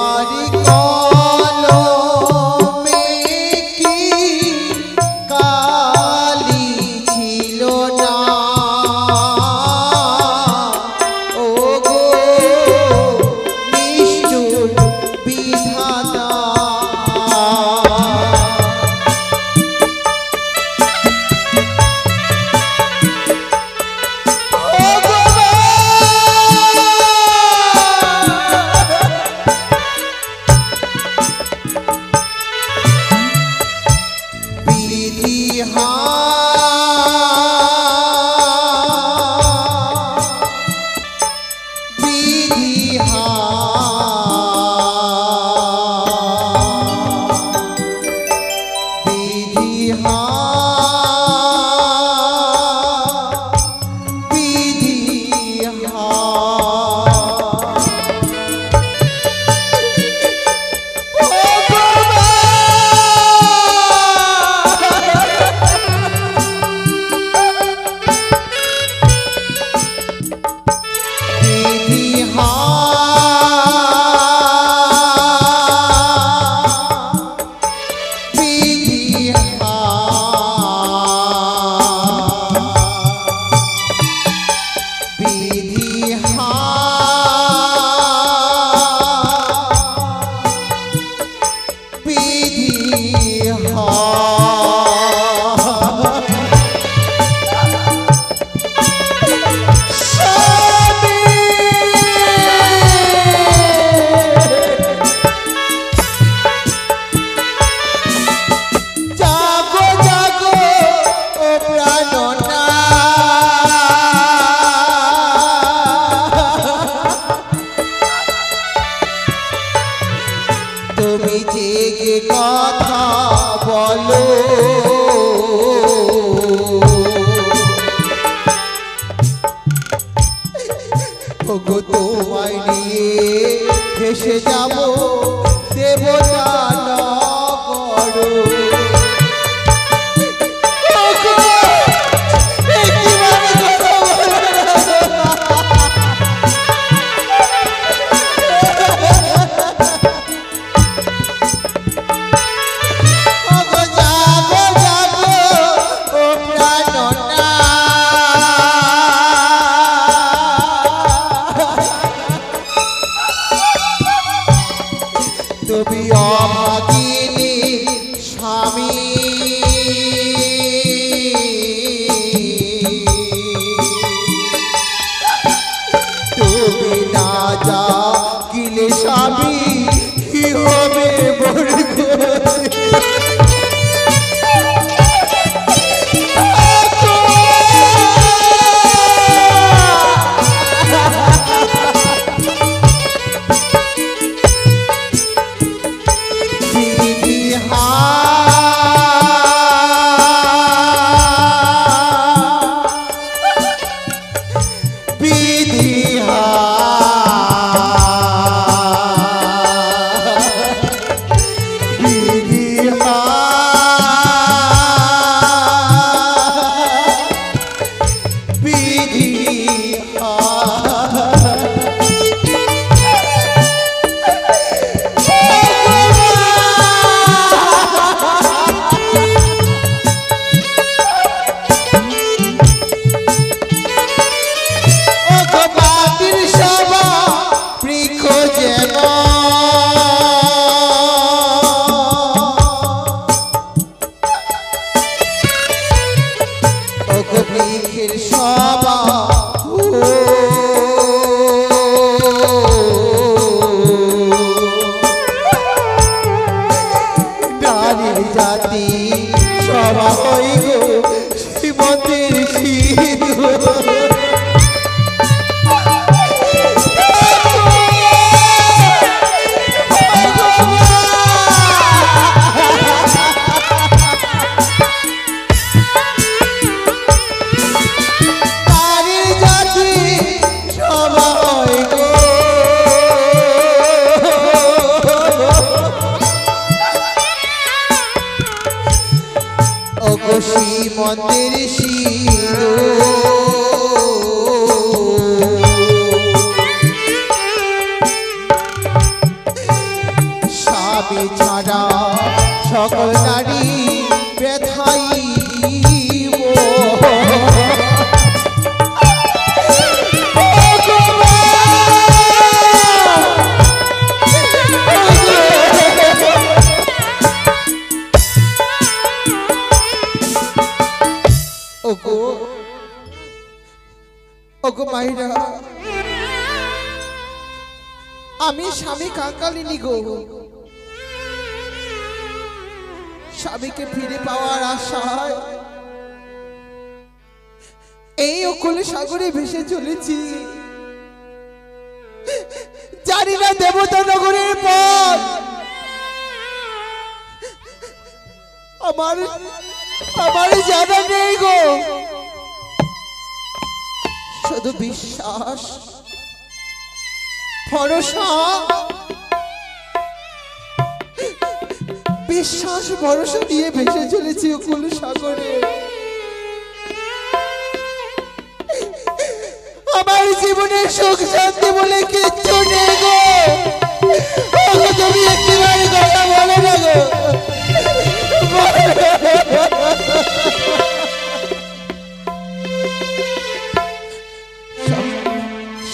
তোমারি কলমে কি কালি ছিল না ও গো নিষ্ঠুর বিধাতা তুমি জেগে কথা বলো ওগো তোমায় নিয়ে ভেসে যাব দেবতা নগর তুমি অভাগিনী স্বামী তুমি না যা গিলে স্বামী কি হবে জাতি সভা হই গো শ্রীমতের শ্রীমতের আমি ছাড়া সকল নারী ব্যথাই দিব। ওগো মাইরা, আমি স্বামী কাঙ্গালিনী গো। স্বামীকে ফিরে পাওয়ার আশায় এই অকুলে সাগরে ভেসে চলেছি। জানি না দেবতা নগরের পর আমার জানা নেই গো। শুধু বিশ্বাস ভরসা, বিশ্বাস ভরসা দিয়ে ভেসে চলেছি অকুল সাগরে। আমার জীবনে সুখ শান্তি বলে কিচ্ছু নেই গো। তুমি একটিবারে কথা বলো না গো।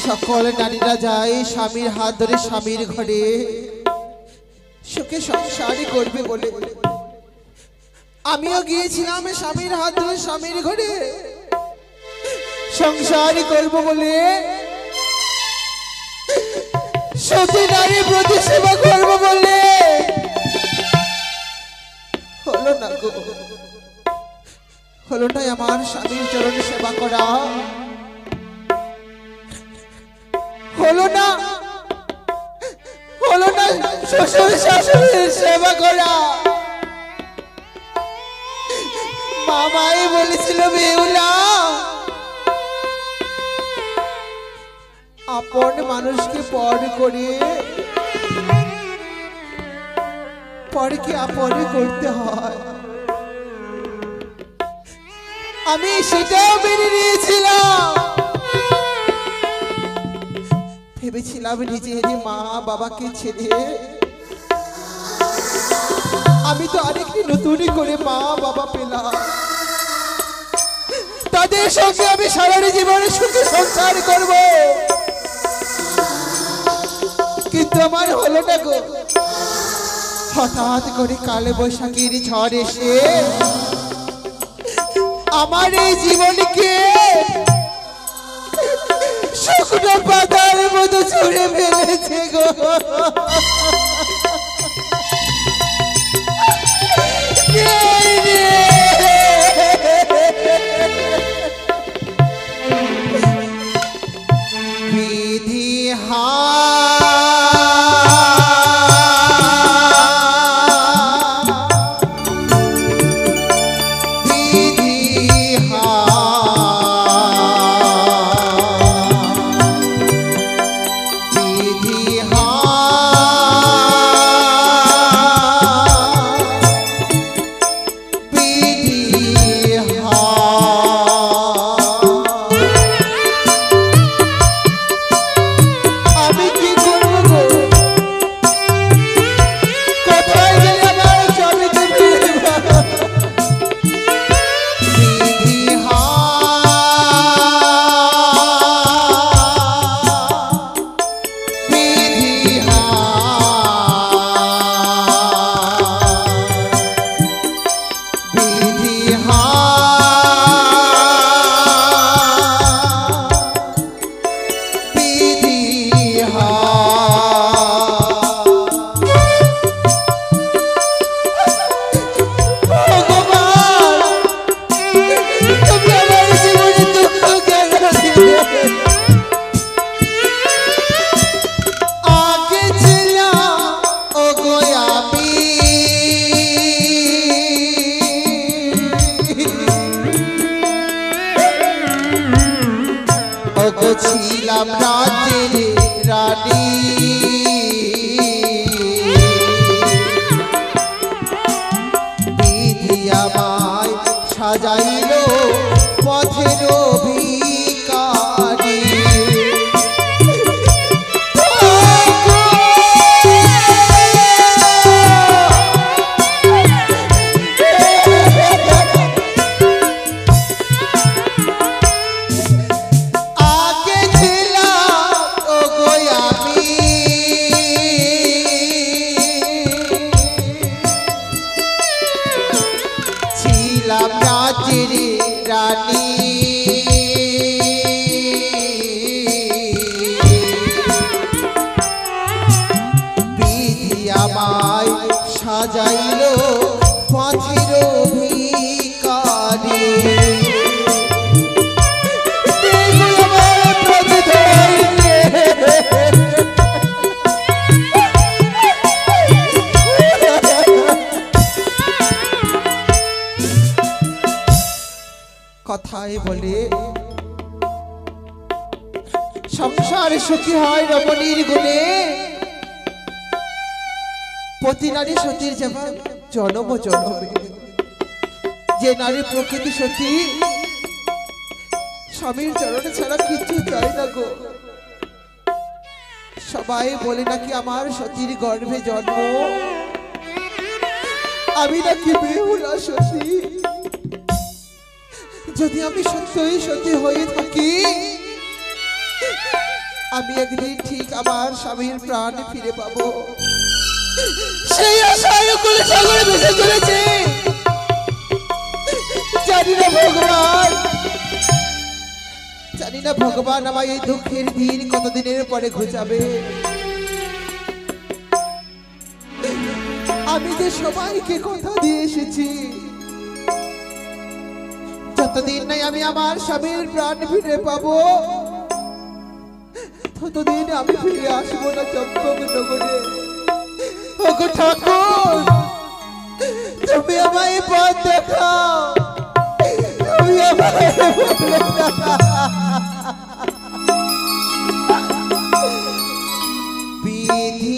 সকল নারীরা যায় স্বামীর হাত ধরে স্বামীর ঘরে সুখে সংসারই করবে বলে। আমিও গিয়েছিলাম স্বামীর হাত ধরে স্বামীর ঘরে সংসারই করব বলে, সতী নারী প্রতি সেবা করব বলে। হলো না গো, হলো না আমার স্বামীর চরণে সেবা করা। হলো না, হলো না শ্বশুর শাশুড়ির সেবা করা। মামাই বলেছিল বেহুলা, আপন মানুষকে পর করে পরকে আপনে করতে হয়। আমি সেটাও মেনে নিয়েছিলাম। ভেবেছিলাম নিজের মা বাবাকে ছেড়ে আমি তো আরেকটি নতুন করে মা বাবা পেলাম। তাদের সঙ্গে আমি সারা জীবনে সুখে সংসার করব। কিন্তু আমার হলো না গো। হঠাৎ করে কালে বৈশাখীর ঝড় এসে আমার এই জীবনকে শুকনো পাতার মতো ছুঁড়ে ফেলেছে গো। বিধি ছিলাম রাতের রানী, বিধি আমায় সাজাইল পথের ভিখারি। আমায় সাজাইল পাখির ভিখারি কথায় বলে সংসার সুখী হয় রমণীর গুণে প্রতি নারী সতীর যেমন জনম জনমে যে নারী প্রকৃতি সতী স্বামীর চরণে ছাড়া কিছু চাই না গো। সবাই বলে নাকি আমার সতীর গর্ভে জন্ম, আমি নাকি বেহুলা সতী। যদি আমি সত্যই সতী হয়ে থাকি আমি একদিন ঠিক আমার স্বামীর প্রাণ ফিরে পাবো, সেই আশায় কুলে সাগরে ভেসে চলেছে। জানি না ভগবান, জানি না ভগবান আমায় এই দুঃখের দিন কতদিনের পরে ঘুচাবে। আমি যে সবাইকে কথা দিয়ে এসেছি যতদিন নাই আমি আমার স্বামীর প্রাণ ফিরে পাবো ততদিন আমি ফিরে আসবো না চম্পক নগরে। ওগো ঠাকুর, তুমি আমায় পথ দেখাও, তুমি আমায় পথ দেখাও। বিধি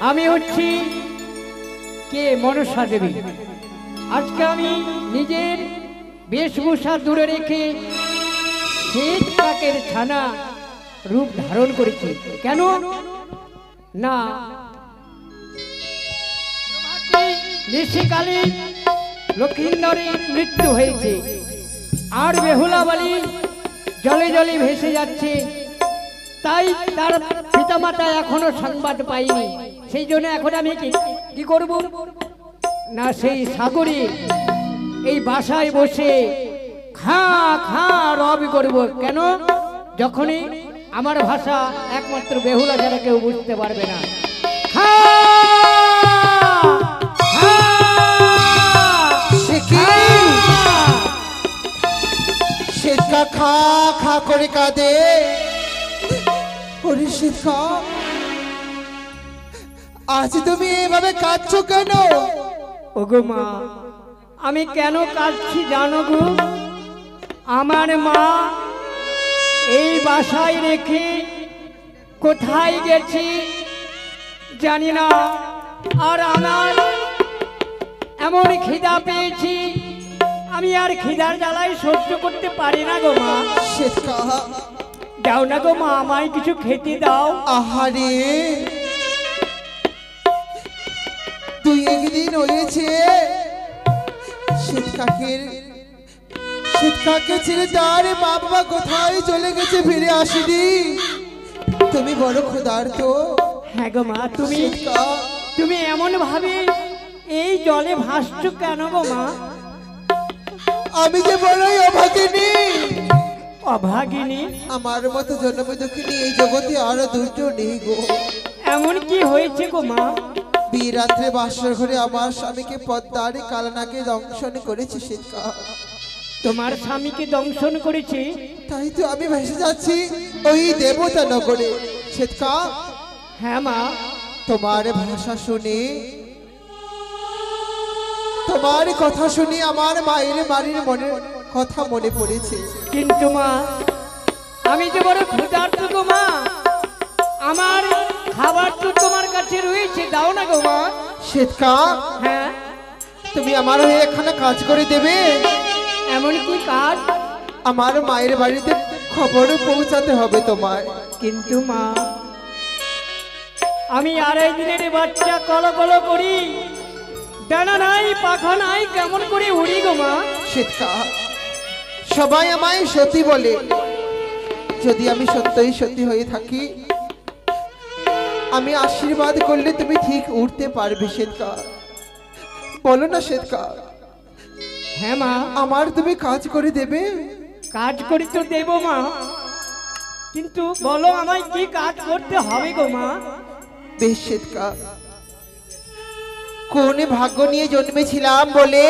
আমি হচ্ছি কে মনসা দেবী। আজকে আমি নিজের বেশভূষা দূরে রেখে শ্বেত কাকের ছানা রূপ ধারণ করেছি। কেন না নিশিকালে লক্ষিন্দরের মৃত্যু হয়েছে, আর বেহুলা বালি জলে জলে ভেসে যাচ্ছে। তাই তার পিতামাতা এখনো সংবাদ পাইনি। সেই জন্য এখন আমি কি করব না, সেই সাগরে এই বাসায় বসে খা খা রব করব। কেন? যখনই আমার ভাষা একমাত্র বেহুলা ছাড়া কেউ বুঝতে পারবে না। খা খা শ্বেতকা খা খা করে কাঁদে। ওরে শ্বেতকা, আজ তুমি এভাবে কাঁদছো কেন? ওগো মা, আমি কেন কাঁদছি জানো গো? আমার মা এই বাসায় রেখে কোথায় গেছি জানি না, আর আমার এমন খিদা পেয়েছি, আমি আর খিদার জ্বালায় সহ্য করতে পারি না গো মা। শ্বেতকা, দাও না গো মা, আমায় কিছু খেতে দাও। আহারে, তুই একদিন হয়েছে শ্বেতকাকে ছেড়ে তার মা বাবা কোথায় চলে গেছে, ফিরে আসেনি। তুমি বড় ক্ষুধার্ত। হ্যাঁ গো মা, শ্বেতকা, তুমি এমন ভাবে এই জলে ভাসছো কেন গো মা? আমি যে বড়ই অভাগিনী। অভাগিনী? আমার মতো জন্ম দুঃখিনী এই জগতে আরো দুটো নেই গো। এমন কি হয়েছে গো মা? বিয়ে রাত্রে বাসর ঘরে আমার স্বামীকে পদ্মারে কালনাকে দংশন করেছে শ্বেতকা। তোমার স্বামীকে দংশন করেছে? তাই তো আমি ভেসে যাচ্ছি ওই দেবতা নগরে। শ্বেতকা, হ্যাঁ মা। তোমার ভাষা শুনে, তোমার কথা শুনে আমার মায়ের বাড়ির কথা মনে পড়েছে। কিন্তু মা, আমি যে বড় ক্ষুধার্ত গো মা, আমার খাবার তো তোমার কাছে রয়েছে, দাও না গো মা। শ্বেতকা, হ্যাঁ, তুমি আমার হয়ে এখানে কাজ করে দেবে? এমন কি কাজ? আমার মায়ের বাড়িতে খবর পৌঁছাতে হবে তোমায়। কিন্তু মা, আমি আড়াই দিনের বাচ্চা, কল কল করি, ডানা নাই পাখা নাই, কেমন করে উড়ি গো মা? শ্বেতকা, সবাই আমায় সতী বলে। যদি আমি সত্যই সতী হয়ে থাকি, আমি আশীর্বাদ করলে তুমি ঠিক উঠতে পারবে শ্বেতকা। বলো না শ্বেতকা, হ্যাঁ মা। আমার তুমি কাজ করে দেবে? কাজ করি তো দেব মা, কিন্তু বলো আমায় কি কাজ করতে হবে গো মা? বেশ শ্বেতকা, কোন ভাগ্য নিয়ে জন্মেছিলাম বলে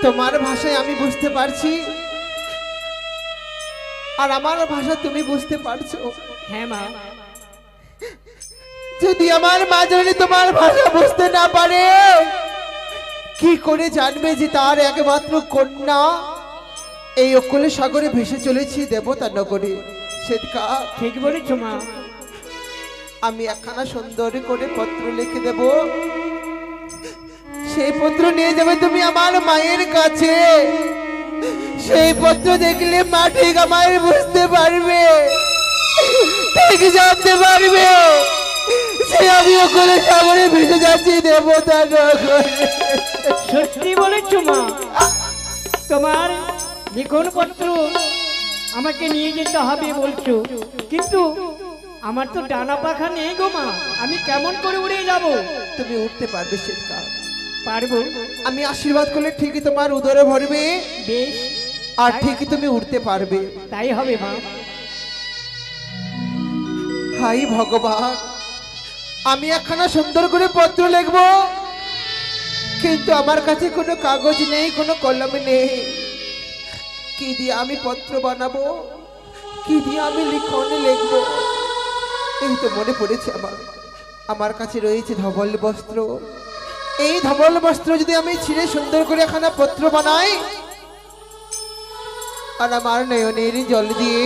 তোমার ভাষায় আমি বুঝতে পারছি, আর আমার ভাষা তুমি বুঝতে পারছো। হ্যাঁ মা। যদি আমার মা যদি তোমার ভাষা বুঝতে না পারে, কি করে জানবে যে তার একমাত্র কন্যা এই অকলে সাগরে ভেসে চলেছি দেবতা নগরে? শ্বেতকা, ঠিক বলেছো মা। আমি একখানা সুন্দর করে পত্র লিখে দেব, সেই পত্র নিয়ে যাবে তুমি আমার মায়ের কাছে। সেই পত্র দেখলে মা ঠিক আমায় বুঝতে পারবে, ঠিক জানতে পারবে সে আমি ওখানে সাগরে ভেসে যাচ্ছি দেবতা নগরে। সত্যি বলেছো মা। তোমার লিখন পত্র আমাকে নিয়ে যেতে হবে বলছো, কিন্তু আমার তো ডানা পাখা নেই গো মা, আমি কেমন করে উড়ে যাব? তুমি উঠতে পারবে শ্বেতকা, পারবো। আমি আশীর্বাদ করলে ঠিকই তোমার উদরে ভরবে, বেশ, আর ঠিকই তুমি উঠতে পারবে। তাই হবে মা। হাই ভগবান, আমি একখানা সুন্দর করে পত্র লিখব, কিন্তু আমার কাছে কোনো কাগজ নেই, কোনো কলম নেই। কি দিয়ে আমি পত্র বানাবো, কি দিয়ে আমি লিখন লিখবো? এই তো মনে পড়েছে আমার কাছে রয়েছে ধবল বস্ত্র। এই ধবল বস্ত্র যদি আমি ছিঁড়ে সুন্দর করে একখানা পত্র বানাই, আর আমার নয়নের জল দিয়ে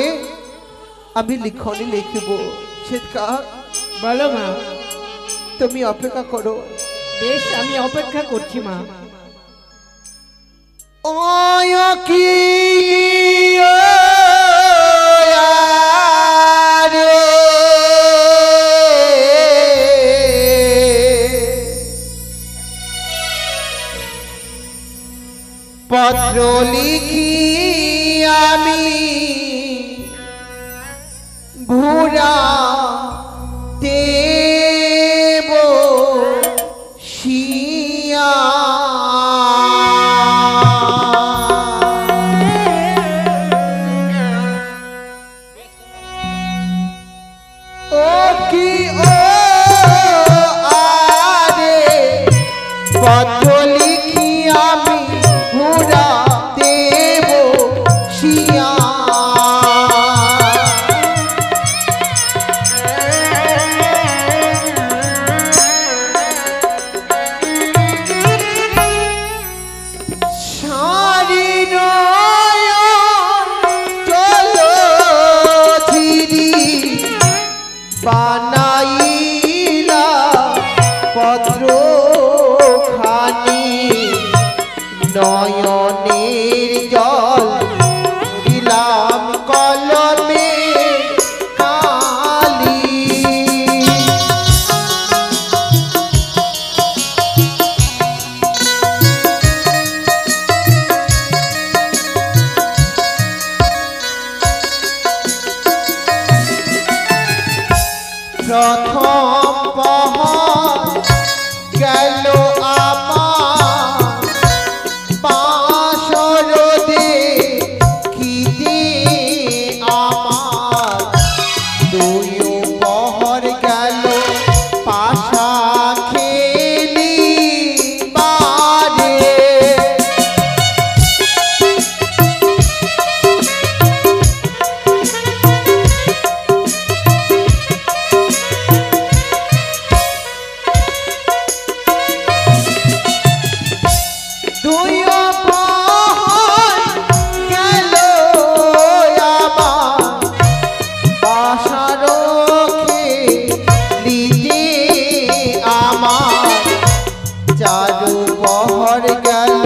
আমি লিখন লিখব। শ্বেতকা, বলো মা। তুমি অপেক্ষা করো। বেশ, আমি অপেক্ষা করছি মা। ওয় কি পত্র লিখি আমি ভুরা দেব শিয়া ও কি ও আরে পত্র লিখি আমি ভুরা দেব শিয়া সারি নয়ন চলো ধীরি বানাইলা পত্র খানি নয়নের জল দিলাম কলমে কালি প্রথম পহর গেল আমার বাসর দেখিতে আমার দুই পহর গেল পাশা খেলি বারে দুই পহর গেল আমার বাসার খেলিতে আমার চারু পহর গেল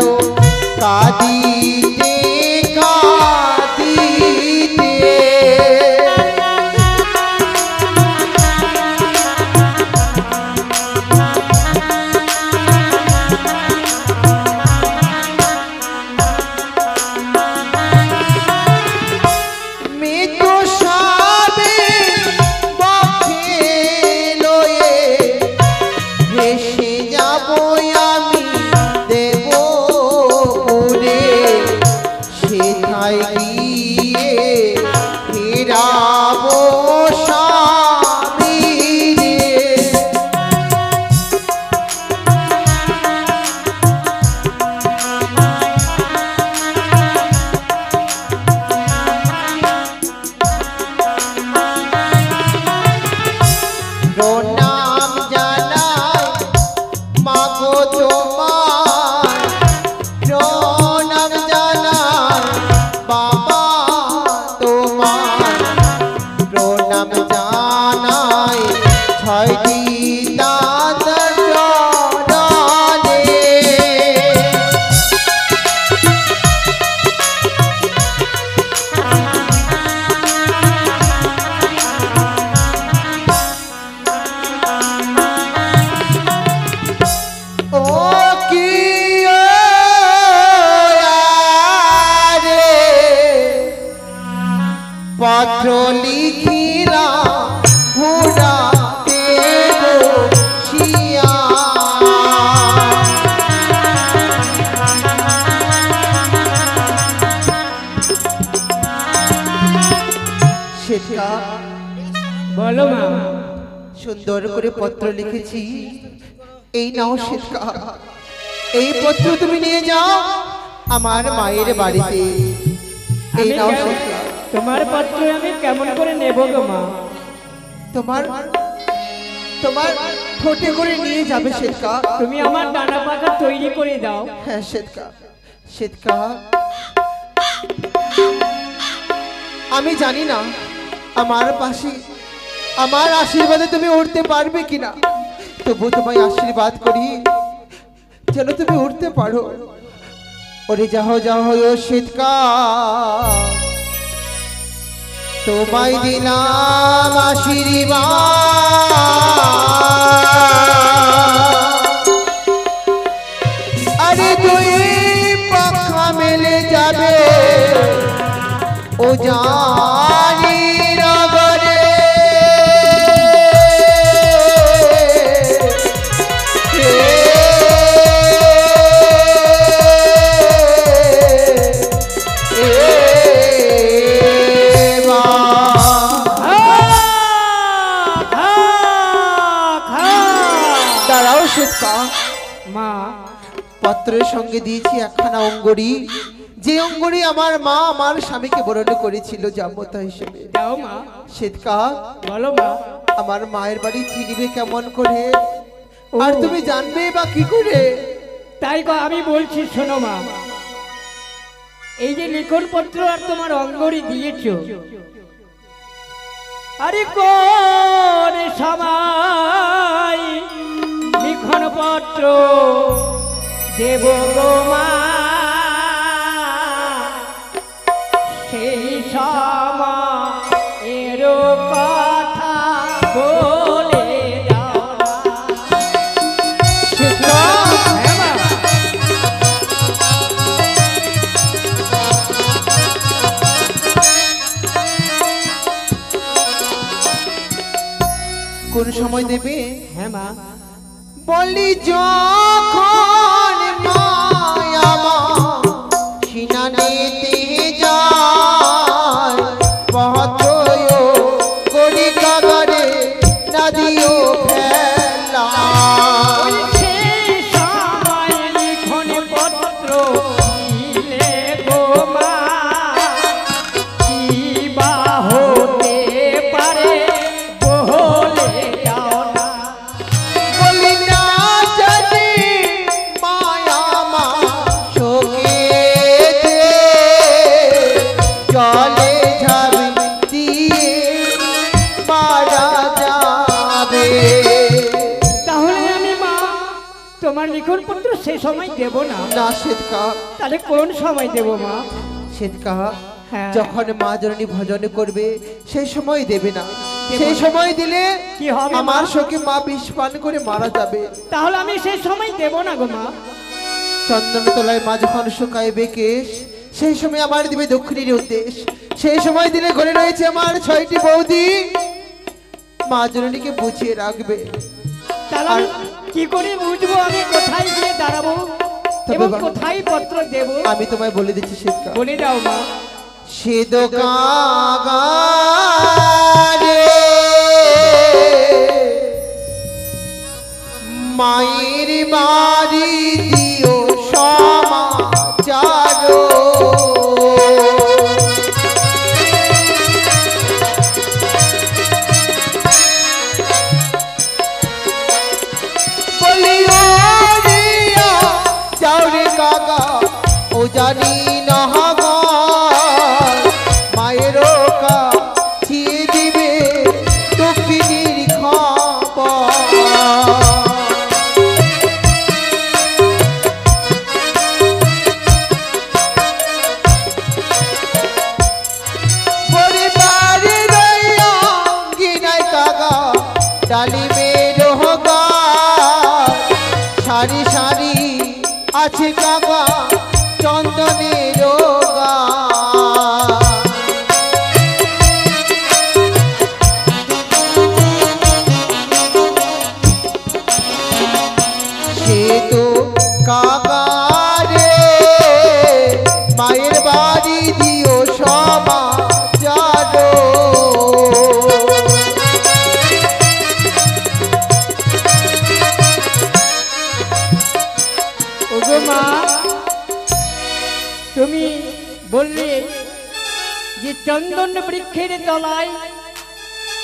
কাঁদিতে কাঁদিতে মৃত্যু সাবে বক্ষে লয়ে ভেসে যাব আমি দেবপুরে সেথায় গিয়ে ফেরাবো স্বামী রে। প্রণাম জানাই মাগো তোমার প্রণাম জানাই বাবা তোমার প্রণাম জানাই ছয়টি দাদার চরণে ও কি আরে পত্র লিখিলাম ভুরা দেব শিয়া সেটা বলো মা। সুন্দর করে পত্র লিখেছি এই নাও শিক্ষা এই পত্র তুমি নিয়ে যাও আমার মায়ের বাড়িতে এই আমি নাও কেমন- শিক্ষা তোমার পত্র আমি কেমন করে নেব গো মা? তোমার তোমার ঠোঁটে করে নিয়ে যাবে শিক্ষা তুমি আমার ডানা পাতা তৈরি করে দাও। হ্যাঁ শিক্ষা শিক্ষা আমি জানি না আমার পাশে আমার আশীর্বাদে তুমি উঠতে পারবে কিনা তবু তোমায় আশীর্বাদ করি যেন তুমি উঠতে পারো ওরে যাও যাও ও শীতকাল তোমায় দিলাম আশীর্বাদ আরে দুই পাখা মেলে জানি নগরে দাঁড়াও শ্বেতকা, মা পত্রের সঙ্গে দিয়েছি একখানা অঙ্গড়ি, যে অঙ্গড়ি আমার মা আমার স্বামীকে বরণ করেছিল জামতা হিসেবে। দাও মা। শ্বেতকা, বলো মা। আমার মায়ের বাড়ি চিনিবে কেমন করে, আর তুমি জানবে বা কি করে? তাই আমি বলছি, শোনো মা, এই যে লিখন পত্র আর তোমার অঙ্গরি দিয়েছো, আরে কোন সময় লিখন পত্র দেব গো মা, সেই সময় এরো কথা বলে দাও না। শ্বেতকা, হ্যাঁ মা। কোন সময় দেবে? হ্যাঁ মা। বলি যখন মায়া মা সিনা নিতে যায়, পত্র করি কাগরে না দিও ফেলা। সেই সময় লিখন পত্র দিলে গো মা, কি বা হতে পারে বলে দাও না। বলি না জানি মায়া মা শোকেতে জলে ঝাঁপ দিয়ে মারা যাবে। তাহলে আমি মা তোমার লিখন পত্র সে সময় দেব না। না শ্বেতকা, তাহলে কোন সময় দেব মা? শ্বেতকা, হ্যাঁ। যখন মা জননী ভজন করবে সেই সময় দেবে না। সেই সময় দিলে কি হবে মা? আমার শোকে মা বিষ পান করে মারা যাবে। তাহলে আমি সেই সময় দেব না গো মা। চন্দন তলায় মা যখন শুকাইবে কেশ, সেই সময় আমার দিবে দক্ষিণের উদ্দেশ। সেই সময় দিলে ঘরে রয়েছে আমার 6টি বৌদি, মা জননীকে বুঝিয়ে রাখবে। তাহলে আমি কি করে বুঝবো আমি কোথায় গিয়ে দাঁড়াবো তবে এবং বাবা, কোথায় পত্র দেব? আমি তোমায় বলে দিচ্ছি শ্বেতকা, বলে দাও মা। সে দোকানে মায়ের বাড়ি দিও সমাচার, বলিও রিয়া যাও রে কাকা, ও জানি না মায়ের কাছে দিবে দক্ষিণীর খবর। পরিবারে রইয়া গিনাই কাকা ডালিমের গাছ, সারি সারি আছে কাকা চন্দনের গাছ। সে তো কাকারে মায়ের বাড়ি দিও সমাচার। ওগো মা, তুমি বললে যে চন্দন বৃক্ষের তলায়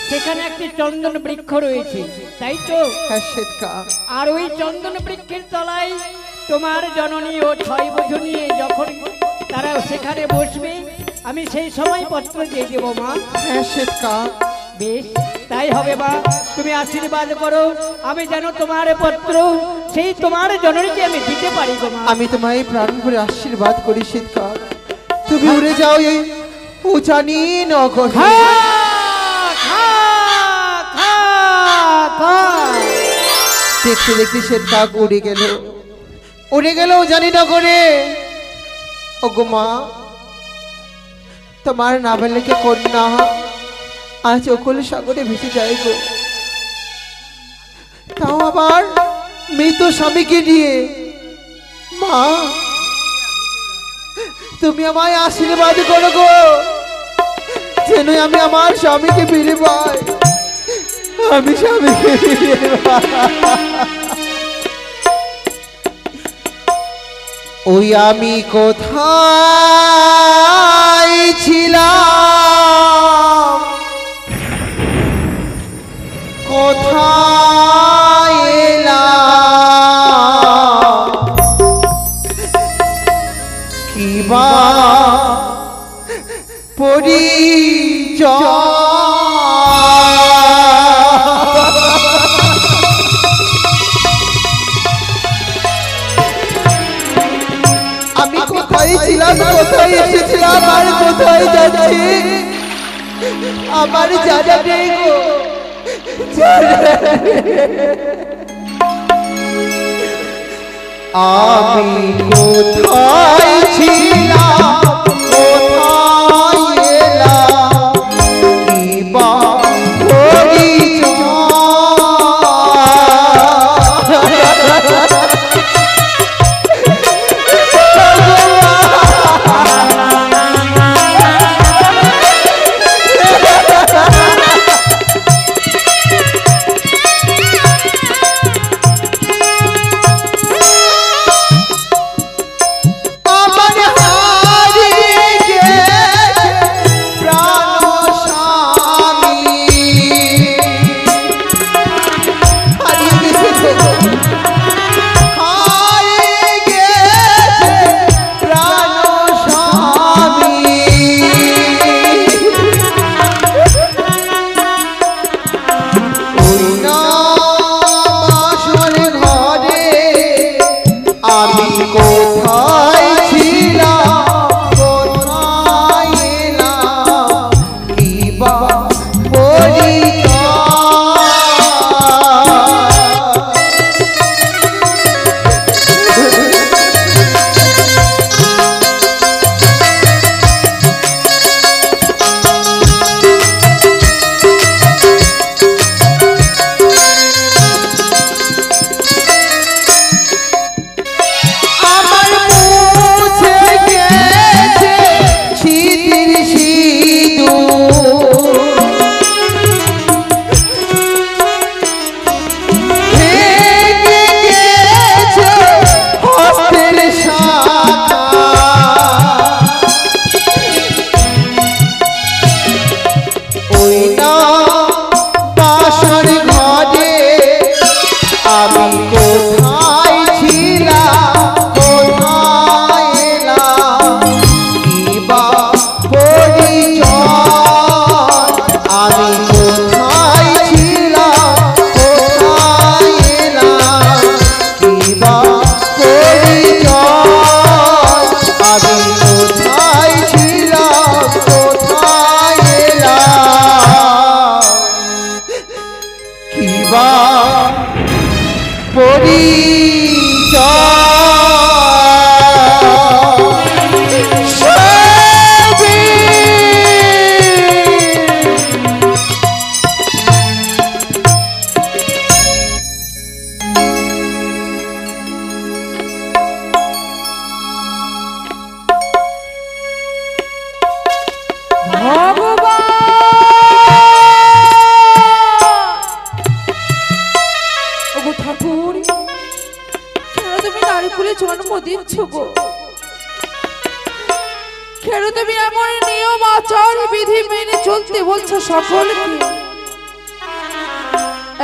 সেখানে একটি চন্দন বৃক্ষ রয়েছে, তাই তো? হ্যাঁ শ্বেতকা, আর ওই চন্দন বৃক্ষের তলায় তোমার জননী ও 6 বধূ নিয়ে যখন তারা সেখানে বসবে, আমি সেই সময় পত্র দিয়ে দেবো মা। হ্যাঁ শ্বেতকা, বেশ তাই হবে মা। তুমি আশীর্বাদ করো, আমি যেন তোমার পত্র সেই তোমার জননীকে আমি দিতে পারি গো মা। আমি তোমায় প্রাণ ভরে আশীর্বাদ করি শ্বেতকা, তুমি উড়ে যাও এই উজানি নগর। খা, খা, খা, খা। দেখতে দেখতে শ্বেতকা উড়ে গেল, উড়ে গেল উজানি নগরে। ওগো মা, তোমার নাবালিকা কন্যা আজ অকুল সাগরে ভেসে যায় গো, তাও আবার মৃত স্বামীকে নিয়ে। মা, তুমি আমায় আশীর্বাদ করো গো, যেন আমি আমার স্বামীকে ফিরে পাই, আমি স্বামীকে ফিরে পাই। ওই আমি কোথায় ছিলাম, কোথায় এলাম, কিবা পরিচয়। আমি কোথায় ছিলাম, কোথায় এসেছিলাম আর কোথায় যাচ্ছি আমার জানা নেই গো, আমি কোথায় ছিলাম, কোথায় এলাম, কিবা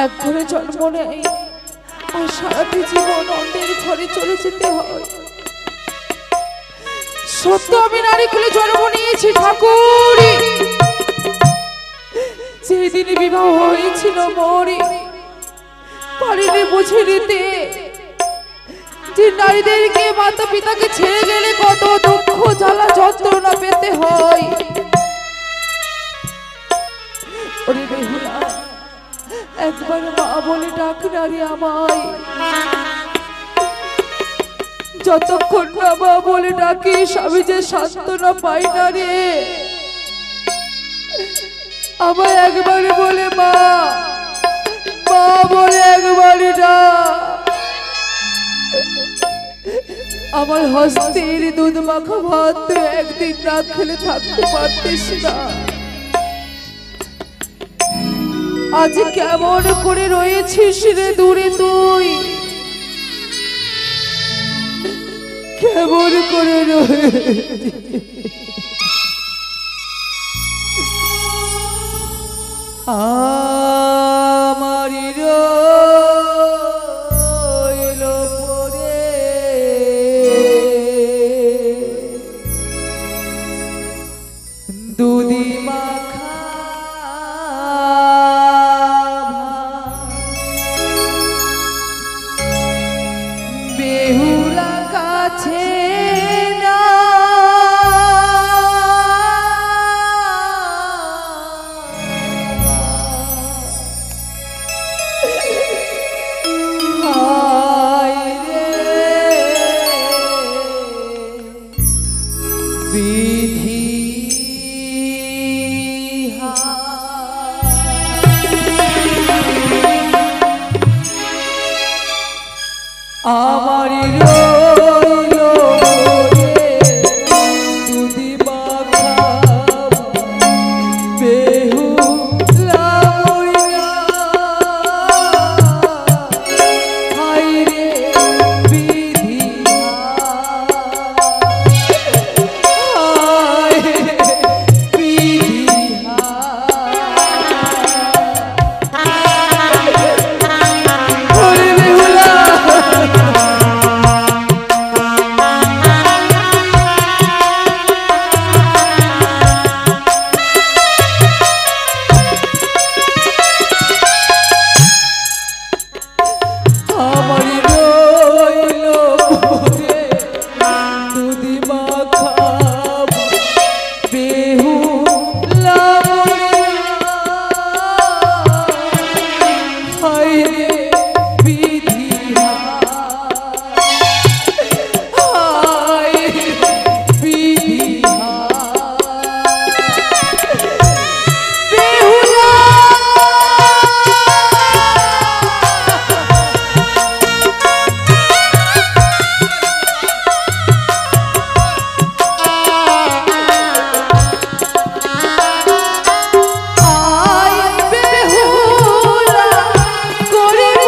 এক ঘরে জন্ম নেই আর সারাটি জীবন অন্যের ঘরে চলে যেতে হয়। সত্য আমি নারী কুলে জন্ম নিয়েছি ঠাকুর, যেদিন বিবাহ হয়েছিল মোরে পারিনি বুঝে নিতে যে নারীদেরকে মাতা পিতাকে ছেড়ে গেলে কত দুঃখ জ্বালা যন্ত্রণা পেতে হয়। ওরে বেহুলা, একবার মা বলে ডাক নারী আমায়, যতক্ষণ না মা বলে ডাকি স্বামী যে সান্ত্বনা পাই না রে। আমায় একবার বলে মা, মা বলে একবারই না। আমার হস্তের দুধ মাখা ভাত তুই একদিন না খেলে থাকতে পারতিস না। আজ কেমন করে রয়েছিস রে দূরে তুই, কেমন করে রয়েছিস? আমারি রইল পড়ে দুধি মাখা বেহুলা কাছে না হায় রে বিধি আমারি রইল দুধি মাখা বেহুলা মইনা হায় রে বিধি হায় বিধি ওরে বেহুলা আমারি রইল পড়ে দুধি মাখা বেহুলা মইনা হায় রে বিধি হায় বিধি বেহুলা আয় বেহুলা করিব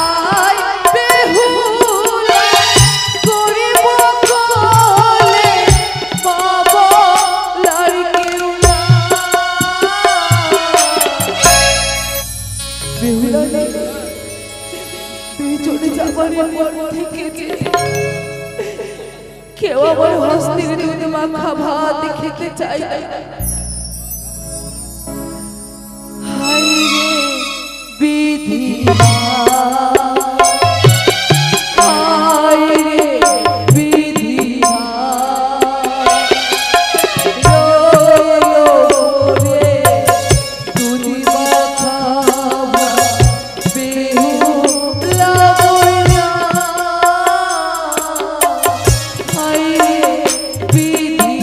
আয় বেহুলা করিব কোলে বাবা লাড়কেও না বেহুলা রে, তুই চলে যাবার পর থেকে কেউ আমার হস্তের দুধ মাখা ভাত খেতে চায় না। হায় রে বিধি হায় রে বিধি রইল রে দুধি মাখা বেহুলা মইনা হায় রে বিধি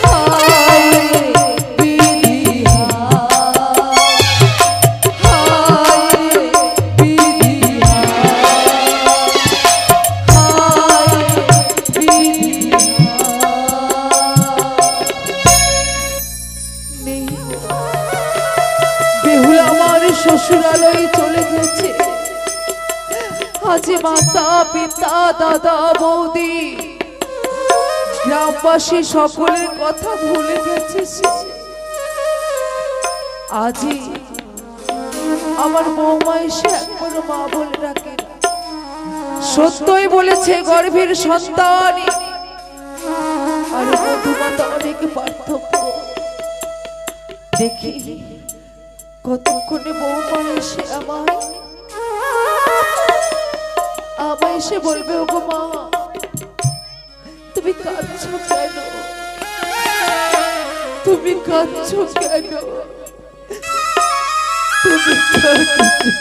হায় রে বিধি বেহুলা আমার শ্বশুরালয়ে চলে গেছে। আজ মাতা পিতা দাদা বৌদি গ্রামবাসী সকলের কথা ভুলে গেছে সে। আজই আমার বৌমা এসে একবারও মা বলে ডাকে না। সত্যই বলেছে গর্ভের সন্তান আর মধুমাতা অনেক পার্থক্য। দেখি কতক্ষণে বৌমা এসে আমায় এসে বলবে, ওগো মা তুমি কাঁদছো কেন, তুমি কাঁদছো কেন? তুমি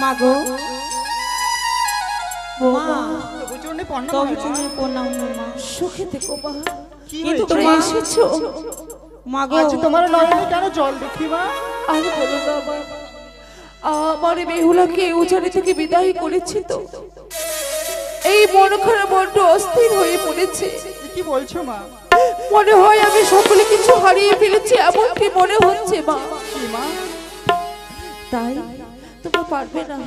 মাগো মা তবু চরণে প্রণাম তবে হয় মা। তুমি প্রণাম মা। সুখে থেকো মা। কি কিন্তু হয়েছে? তোমরা মা- এসেছো? মাগো আজ তোমার নয়নে কেন জল দেখি মা? আর বলো না মা, আমার বেহুলাকে এই উজানি থেকে বিদায় করেছি তো, এই মন খারাপ বড্ড অস্থির হয়ে পড়েছে। এ কি বলছো মা? মনে হয় আমি সকলে কিছু হারিয়ে ফেলেছি, এমনটি মনে হচ্ছে মা। কি মা? তাই তোমরা পারবে না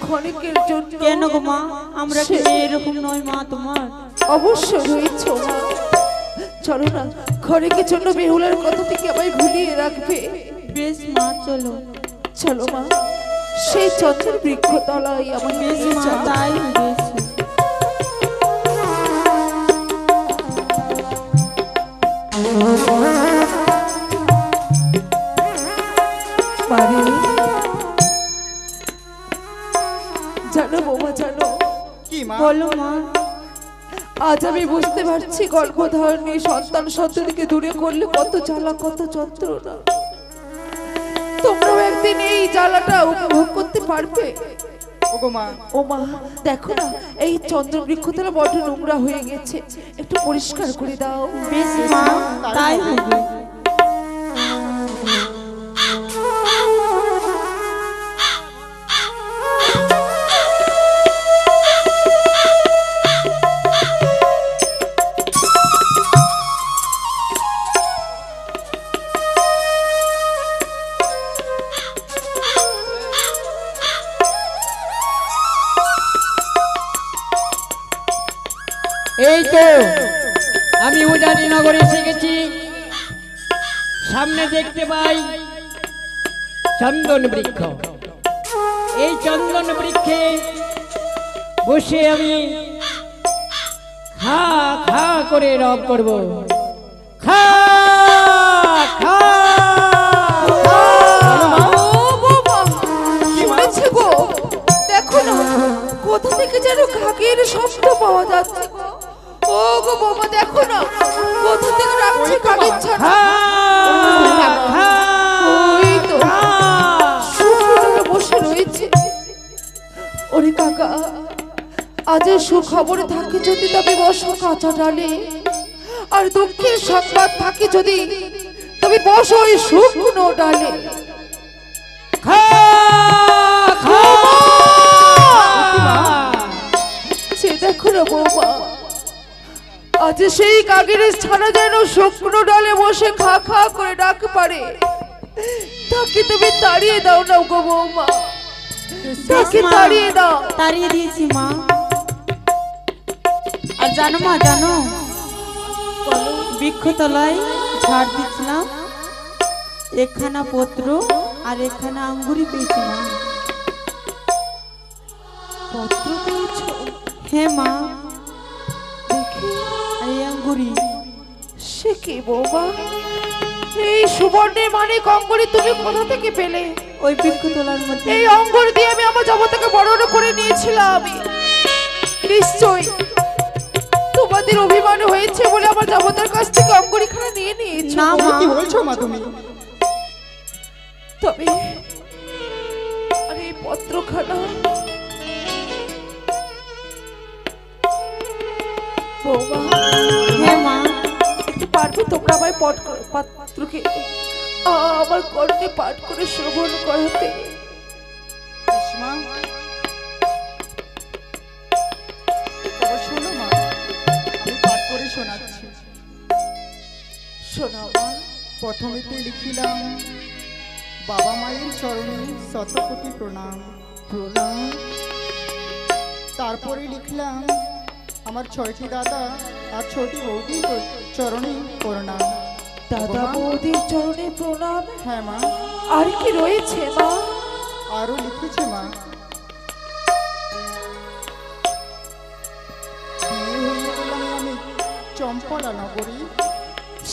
ক্ষণিকের জন্য? কেন গো মা, আমরা কি সে- এরকম নয় মা তোমার? অবশ্য রয়েছ মা। চলো না, ক্ষণিকের জন্য বেহুলার কথা থেকে আমায় ভুলিয়ে রাখবে। বেশ মা চলো। চলো মা, সেই চন্দ্রের বৃক্ষ তলায় আমার বেশ মা তাই বেশ। জানো বৌমা, জানো কি মা? বলো মা। আজ আমি বুঝতে পারছি গর্ভধারণী সন্তান সন্ততিকে দূরে করলে কত জ্বালা, কত যন্ত্রণা। তোমরাও একদিন এই জ্বালাটা উপভোগ করতে পারবে। ওগো মা, ও মা, দেখো না এই চন্দ্রবৃক্ষতলা বড্ড নোংরা হয়ে গেছে, একটু পরিষ্কার করে দাও। বেশ মা তাই হবে। এই তো আমি উজানি নগরে এসে গেছি। সামনে দেখতে পাই চন্দন বৃক্ষ। এই চন্দন বৃক্ষে বসে আমি খা খা করে রব করব। খা খা খা। ও বাবা, শুনেছে গো, দেখো না কোথা থেকে যেন কাকের শব্দ পাওয়া যাচ্ছে গো। ও গো বাবা, দেখো না কোথা থেকে রাখছে কাকের ছানা। ওই তো শুকনো বসে রয়েছে। ওরে কাকা, আজ সুখবরে থাকে যদি তবে বসো কাঁচা ডালে, আর দুঃখের সংবাদ থাকে যদি তবে বসো ওই শুকনো ডালে। সে দেখো না বৌমা, আজ সেই কাকের ছানা যেন শুকনো ডালে বসে খা খা করে ডাক পারে, তাকে তুমি তাড়িয়ে দাও না গো বৌমা, তাকে মা, তাড়িয়ে দাও। তাড়িয়ে দিয়েছি মা। আর জানো মা, জানো বৃক্ষতলায় ঝাড় দিচ্ছিলাম, একখানা পত্র আর একখানা আঙ্গুরি পেয়েছি মা। পত্র পেয়েছো? হ্যাঁ মা, দেখি আর এই আঙ্গুরি। সে কি বৌমা, এই সুবর্ণের মানিক অঙ্গুরি তুমি কোথা থেকে পেলে? ওই বৃক্ষতলার মধ্যে। এই অঙ্গুর দিয়ে আমি আমার জগৎটাকে বড় করে নিয়েছিলাম আমি। নিশ্চয়ই তোমাদের অভিমান হয়েছে বলে আমার জগতের কাছ থেকে অঙ্গুরিখানা নিয়ে নিয়েছো। না ওগো মা, কি বলছো মা তুমি? তবে আরে এই পত্রখানা বৌমা, হ্যাঁ মা, একটু পারবে তোমরা আমায় পাত্রকে আমার কর্ণে পাঠ করে শ্রবণ করাতে? বেশ মা। তবে শোনো মা, আমি পাঠ করে শোনাচ্ছি। শোনাও মা। প্রথমেতে লিখিলাম বাবা মায়ের চরণে শতকোটি প্রণাম প্রণাম। তারপরে লিখলাম আমার 6টি দাদা আর 6টি বৌদির চরণে প্রণাম। দাদা মা? বৌদির চরণে প্রণাম। হ্যাঁ মা, আর কি রয়েছে মা? আরো লিখেছে মা বিয়ে হয়ে গেলাম আমি চম্পলা নগরী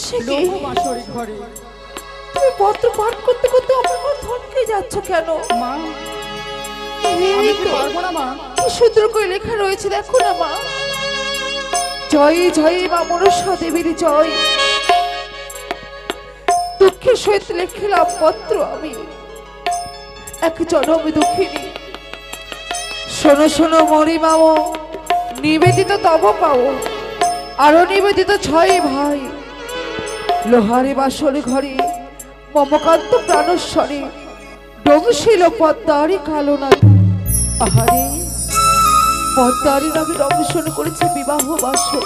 সে কি? লোক বাসর ঘরে। তুমি পত্র পাঠ করতে করতে আমার মন থমকে যাচ্ছ কেন? মা এই আমি কি তো, পারবো না মা? কি সুন্দর করে লেখা রয়েছে দেখো না মা। জয় জয় মা মনসা দেবীর জয়। দুঃখের সহিত লিখিলাম পত্র আমি, এক জনম দুঃখিনী। শোনো শোনো মরি মামো, নিবেদিত তব পাও, আরো নিবেদিত ছয় ভাই। লোহারে বাসর ঘরে মমকান্ত প্রাণস্বরে ডংশিল পদ্মারি কালো নাগ। আহারে পদ্মারি নামে দংশন করেছে বিবাহ বাসর।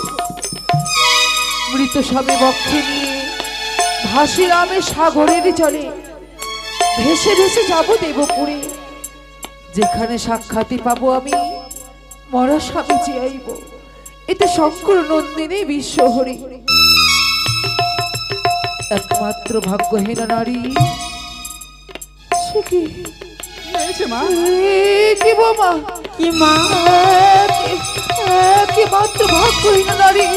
মৃত স্বামী বক্ষে নিয়ে ভাসি রামে সাগরের জলে, ভেসে ভেসে যাব দেবপুরে। যেখানে সাক্ষাৎই পাবো আমি, মরা স্বামী চেয়াইব। এতে শঙ্কর নন্দিনী বিশ্বহরি, একমাত্র ভাগ্যহীন নারী। সে কি? হয়েছে মা? কি বোমা? কি মা? কি মাত্র ভাগ্যহীন নারী,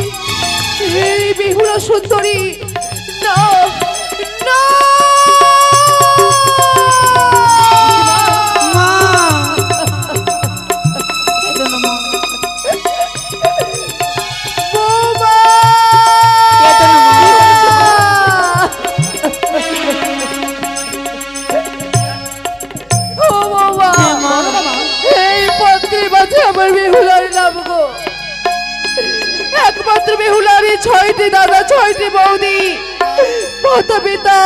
এই বেহুলা সুন্দরী। না না মা কেঁদো না মা, বোমা! কেঁদো না মা। ও বোমা! হ্যাঁ মা। এই পত্রের মাঝে আমার বেহুলার নাম গো। একমাত্র বেহুলারই 6টি দাদা, 6টি বৌদি, মাতা পিতা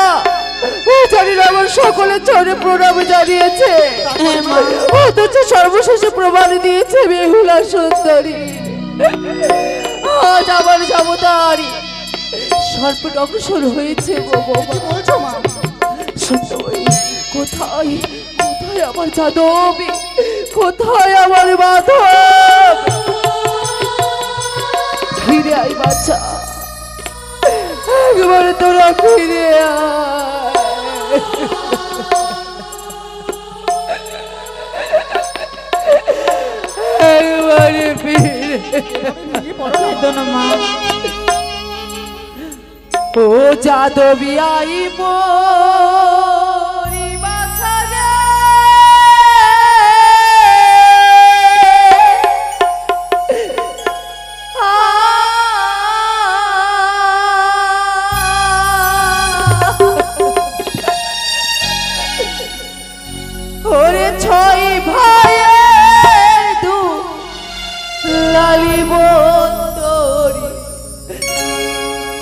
ও জানিনা আমার সকলের চরণে প্রণাম জানিয়েছে। হ্যাঁ মা। অথচ সর্বশেষে প্রমাণ দিয়েছে বেহুলা সুন্দরী। আজ আমার জামদারি সর্প অগ্রসর হয়েছে গো বাবা। কি বলছো মা? সুন্দরী, কোথায় কোথায় আমার যাদব, কোথায় আমার মাধব? ফিরে আয় বাচ্চা, একবার তোরা ফিরে আয়। একবারে ফিরে কেঁদো না মা। ও যাদবী আই মোরি বাছা রে। ওরে 6 ভাইয়ের দু লালি বন্দরি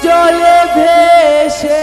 জলে ভেসে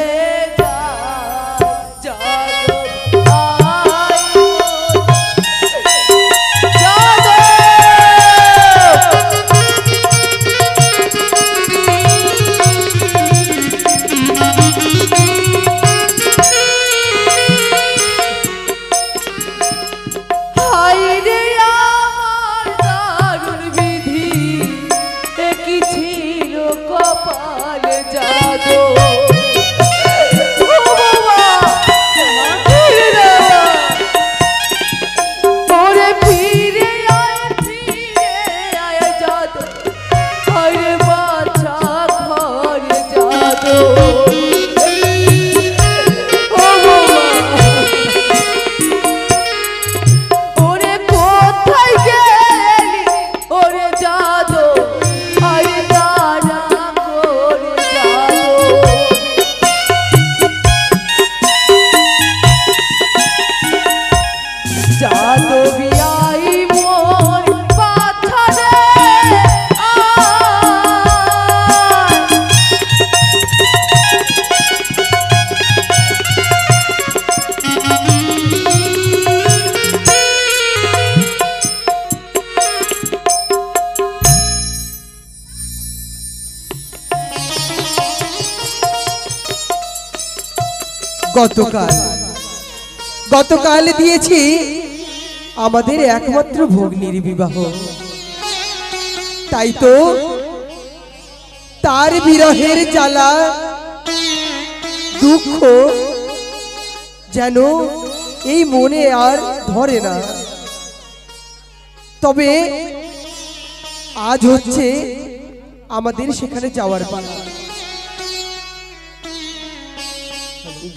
গতকাল দিয়েছি আমাদের একমাত্র ভগ্নীর বিবাহ, তাই তো তার বিরহের জ্বালা দুঃখ যেন এই মনে আর ধরে না। তবে আজ হচ্ছে আমাদের সেখানে যাওয়ার পালা।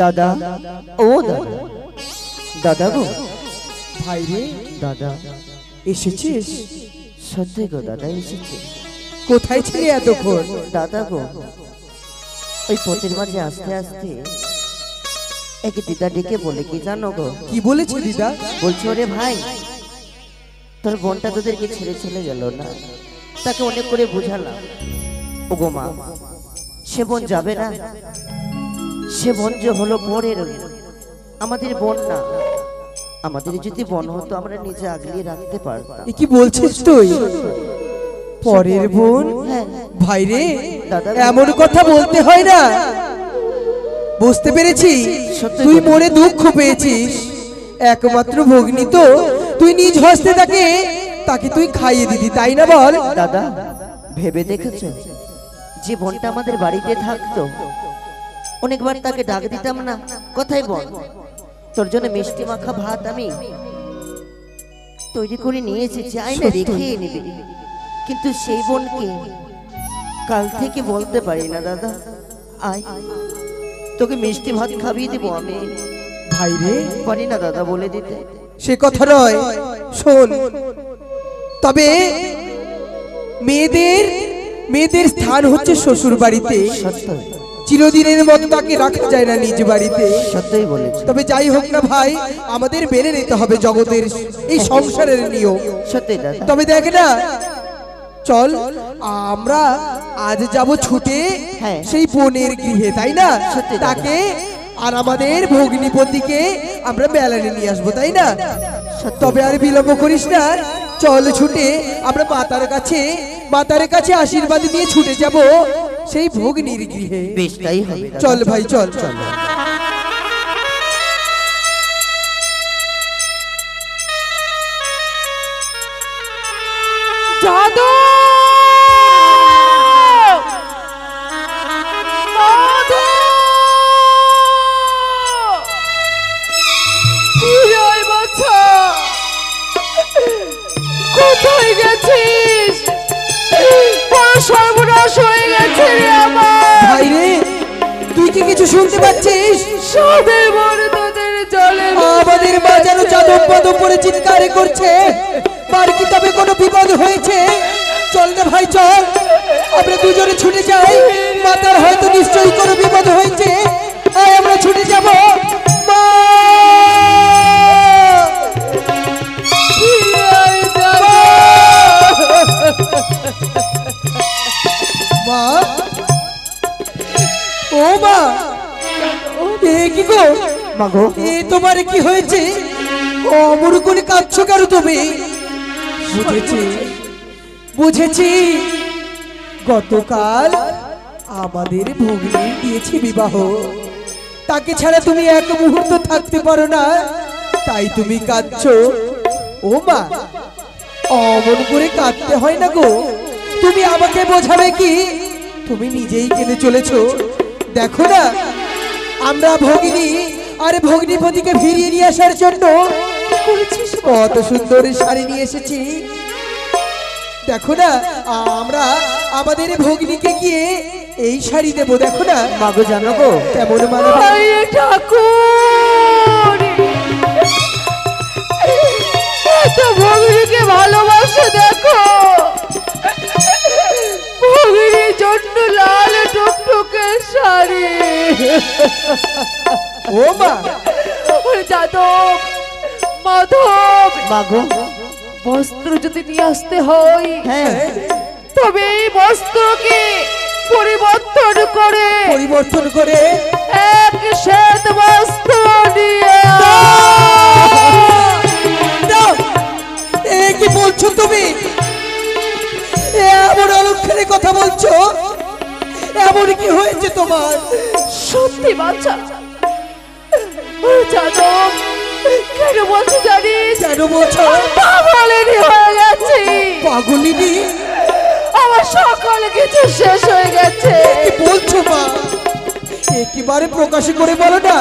দাদা, ও দাদা, দাদা গো, ভাই রে, দাদা এসেছিস? সত্যি গো দাদা এসেছে। কোথায় ছিলি এতক্ষণ? দাদা গো, ওই পথের মাঝে আস্তে আস্তে একে দিদা ডেকে বলে কি জানো গো, কি বলেছে দিদা? বলছো ওরে ভাই, তোর বোনটা তোদেরকে ছেড়ে চলে গেল না, তাকে অনেক করে বুঝালাম। ও গো মা, সে বোন যাবে না, সে বোন যে হলো পরের, আমাদের বোন না। আমাদের যদি বোন হতো আমরা নিজে আগলিয়ে রাখতে পারতাম। এ কি বলছিস তুই? পরের বোন? হ্যাঁ ভাই রে, দাদা, এমন কথা বলতে হয় না। বুঝতে পেরেছি, সত্যি তুই কথা। মনে দুঃখ পেয়েছিস। একমাত্র ভগ্নী তো, তুই নিজ হস্তে তাকে তুই খাইয়ে দিদি, তাই না বল? দাদা ভেবে দেখেছো, যে বোনটা আমাদের বাড়িতে থাকতো, অনেকবার তাকে ডাক দিতাম না, কোথায় বোন, তোর জন্য মিষ্টি মাখা ভাত আমি তৈরি করে নিয়ে এসেছি, আয়না রেখে নিবি। কিন্তু সেই বোনকে কাল থেকে বলতে পারি না দাদা, আয় তোকে মিষ্টি ভাত খাবিয়ে দিব আমি। ভাই রে, পারি না দাদা বলে দিতে। সে কথা নয়, শোন, তবে মেয়েদের স্থান হচ্ছে শ্বশুর বাড়িতে। সত্য, চিরদিনের মতো তাকে রাখা যায় না নিজ বাড়িতে। সত্যই বলেছ। তবে যাই হোক না ভাই, আমাদের মেনে নিতে হবে জগতের এই সংসারের নিয়ম। সত্যি দাদা। তবে দেখ না, চল আমরা আজ যাব ছুটে হ্যাঁ। সেই বোনের গৃহে, তাই না? সত্যি দাদা। তাকে আর আমাদের ভগ্নিপতিকে আমরা মেলানে নিয়ে আসবো, তাই না? সত্যি। তবে আর বিলম্ব করিস না, চল ছুটে আমরা মাতার কাছে আশীর্বাদ নিয়ে ছুটে যাব সেই ভগ্নির গৃহে। বেশ তাই হবে দাদা। চল ভাই, চল চল। জাদু, মধু, হিরোই বাছা, কোথায় গেছিস? বড় সর্বনাশ হয়ে গেছে রে আমার। ভাই রে, তুই কি কিছু শুনতে পাচ্ছিস? সবে বড় তোদের জলে আমাদের মা যেন চাদর পাদর পরে চিৎকার করছে। মার কি তবে কোনো বিপদ হয়েছে? চল না ভাই, চল আমরা দুজনে ছুটে যাই। মাতার হয়তো নিশ্চয়ই কোনো বিপদ হয়েছে, আয় আমরা ছুটে যাব। মা, মা, ও মা, এ কি গো? মাগো, এ তোমার কি হয়েছে? অমর করে কাঁদছো কেন তুমি? বুঝেছি, গতকাল আমাদের ভগ্নী দিয়েছি বিবাহ, তাকে ছাড়া তুমি এক মুহূর্ত থাকতে পারো না, তাই তুমি কাঁদছো। ও মা, অমন করে কাঁদতে হয় না গো, তুমি আমাকে বোঝাবে কি? তুমি নিজেই কেঁদে চলেছো। দেখো না, আমরা ভগিনী আর ভগ্নিপতিকে ফিরিয়ে নিয়ে আসার জন্য কত সুন্দর শাড়ি নিয়ে এসেছি। দেখো না, আমরা আমাদের ভগ্নিকে গিয়ে এই শাড়ি দেবো। দেখো না মাগো জানো গো, কেমন মানাবে। আরে ঠাকুর, এত ভগিনীকে ভালোবাসে দেখো, ভগিনীর জন্য লাল টুকটুকে শাড়ি। ও মা, যাদব, মাধব, মাগো, বস্ত্র যদি নিয়ে আসতে হয়, হ্যাঁ তবে এই বস্ত্রকে পরিবর্তন করে এক শ্বেত বস্ত্র নিয়ে দাও। এ কি বলছো তুমি? এমন অলক্ষণে কথা বলছো? এমন কি হয়েছে তোমার? সত্যি বাচ্চা, যাদব, কেন বলছো জানিস? কেন বলছো? পাগলিনী হয়ে গেছি। পাগলিনী? আমার সকল কিছু শেষ হয়ে গেছে। কি বলছো মা? একেবারে প্রকাশ করে বলো না।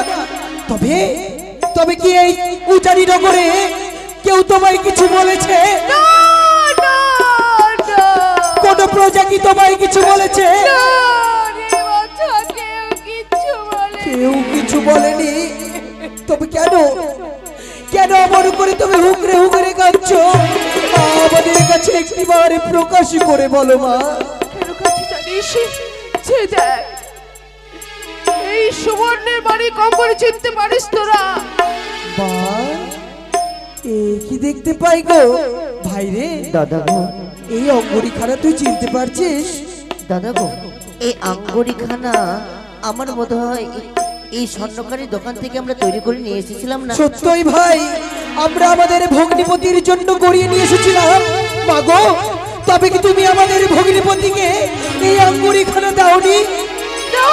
তবে কি এই উচারি নগরে কেউ তোমায় কিছু বলেছে? না, না, না। কোনো প্রজা কি তোমায় কিছু বলেছে? না রে বাছা, কেউ কিচ্ছু বলে কেউ কিছু বলেনি? তবে কেন কেন আমার উপরে তুমি হুকরে হুকরে কাঁদছো? আমাদের কাছে একটিবার প্রকাশ করে বলো মা। কেন কাছে জানিস? যে দেখ, এই সুবর্ণের বাড়ি কম্বল চিনতে পারিস তোরা? বা এ কি দেখতে পাই গো ভাই রে? দাদা গো, এই অঙ্গরিখানা তুই চিনতে পারছিস? দাদা গো, এই আঙ্গুরিখানা আমার বোধ হয় এই স্বর্ণকারীর দোকান থেকে আমরা তৈরি করে নিয়ে এসেছিলাম না? সত্যই ভাই, আমরা আমাদের ভগ্নিপতির জন্য গড়িয়ে নিয়ে এসেছিলাম। মাগো, তবে কি তুমি আমাদের ভগ্নিপতিকে এই আঙ্গুরিখানা দাওনি? না,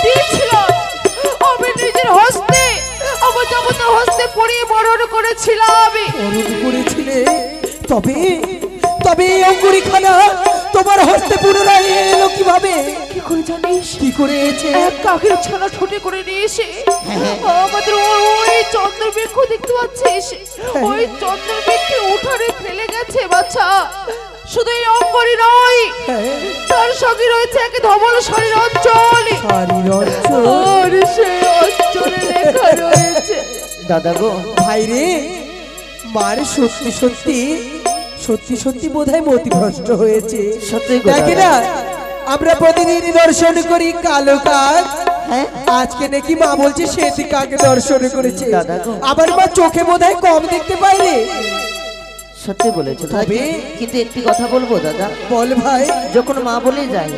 দিয়েছিলাম। আমি নিজের হস্তে, আমার যাবত হস্তে পরিয়ে বরণ করেছিলাম আমি। অরুণ করেছিলে? তবে তবে এই অঙ্গুরিখানা তোমার হস্তে পুনরায় এলো কিভাবে? কি করে জানিস? কি করে এসেছে? এক কাকের ছানা ছোটে করে নিয়ে এসে আমাদের ওই চন্দ্রবৃক্ষ দেখতে পাচ্ছিস, ওই চন্দ্রবৃক্ষের উঠানে ফেলে গেছে বাছা। শুধু এই অঙ্গরি নয়, তার সঙ্গে রয়েছে এক ধবল শাড়ির অঞ্চল, শাড়ির অঞ্চল। আর সেই অঞ্চলে লেখা রয়েছে। দাদা গো, ভাই রে, মার সত্যি সত্যি সত্যি সত্যি বোধহয় মতিভ্রষ্ট হয়েছে। সত্যি গো দেখে দাদা। না, আমরা প্রতিদিন দর্শন করি কালো কাক, হ্যাঁ, আজকে নাকি মা বলছে শ্বেত কাকে দর্শন করেছে। দাদা গো। আবার মা চোখে বোধহয় কম দেখতে পাইলে। সত্যি বলেছো দাদা। তবে- কিন্তু একটি কথা বলবো দাদা, বল ভাই। যখন মা বলে যায়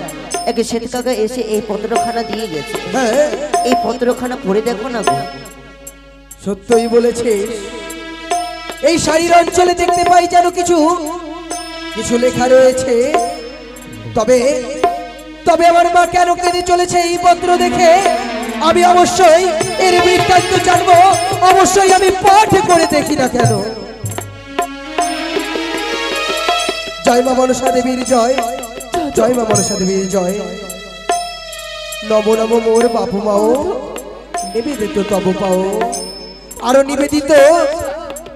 এক শ্বেত কাকা এসে এই পত্রখানা দিয়ে গেছে, হ্যাঁ, এই পত্রখানা পড়ে দেখো না গো। সত্যই বলেছে। এই শাড়ির অঞ্চলে দেখতে পাই যেন কিছু কিছু লেখা রয়েছে। তবে তবে আমার মা কেন কেঁদে চলেছে এই পত্র দেখে? আমি অবশ্যই এর বৃত্তান্ত জানবো, অবশ্যই আমি পাঠ করে দেখি না কেন। জয় মা মনসা দেবীর জয়, জয় মা মনসা দেবীর জয়। নব নব মোর বাপু মাও, নিবেদিত তব পাও। আরো নিবেদিত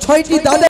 6টি দাদা।